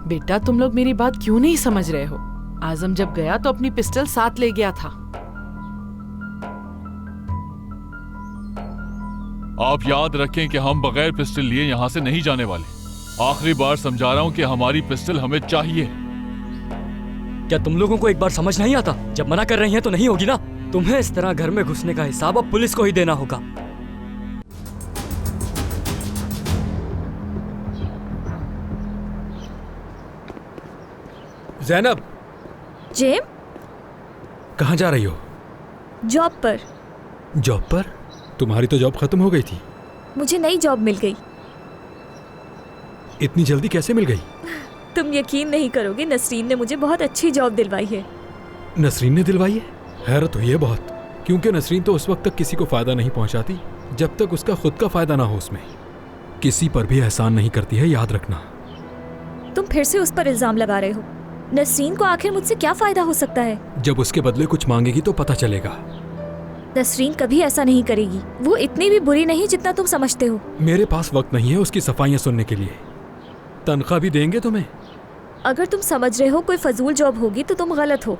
बेटा तुम लोग मेरी बात क्यों नहीं समझ रहे हो? आजम जब गया तो अपनी पिस्टल साथ ले गया था। आप याद रखें कि हम बगैर पिस्टल लिए यहाँ से नहीं जाने वाले। आखिरी बार समझा रहा हूँ कि हमारी पिस्टल हमें चाहिए। क्या तुम लोगों को एक बार समझ नहीं आता? जब मना कर रही हैं तो नहीं होगी ना। तुम्हें इस तरह घर में घुसने का हिसाब अब पुलिस को ही देना होगा। ज़ैनब, जेम, कहाँ जा रही हो? जॉब पर। जॉब पर? तुम्हारी तो जॉब खत्म हो गई थी। मुझे नई जॉब मिल गई। इतनी जल्दी कैसे मिल गई? तुम यकीन नहीं करोगे, नसरीन ने मुझे बहुत अच्छी जॉब दिलवाई है। नसरीन ने दिलवाई है? हैरत हुई है बहुत, क्योंकि नसरीन तो उस वक्त तक किसी को फायदा नहीं पहुंचाती जब तक उसका खुद का फायदा ना हो। उसमें किसी पर भी एहसान नहीं करती है, याद रखना। तुम फिर से उस पर इल्जाम लगा रहे हो। नसरीन को आखिर मुझसे क्या फायदा हो सकता है? जब उसके बदले कुछ मांगेगी तो पता चलेगा। नसरीन कभी ऐसा नहीं करेगी। वो इतनी भी बुरी नहीं जितना तुम समझते हो। मेरे पास वक्त नहीं है उसकी सफाइयां सुनने के लिए। तनख्वाह भी देंगे तुम्हें। अगर तुम समझ रहे हो कोई फजूल जॉब होगी तो तुम गलत हो।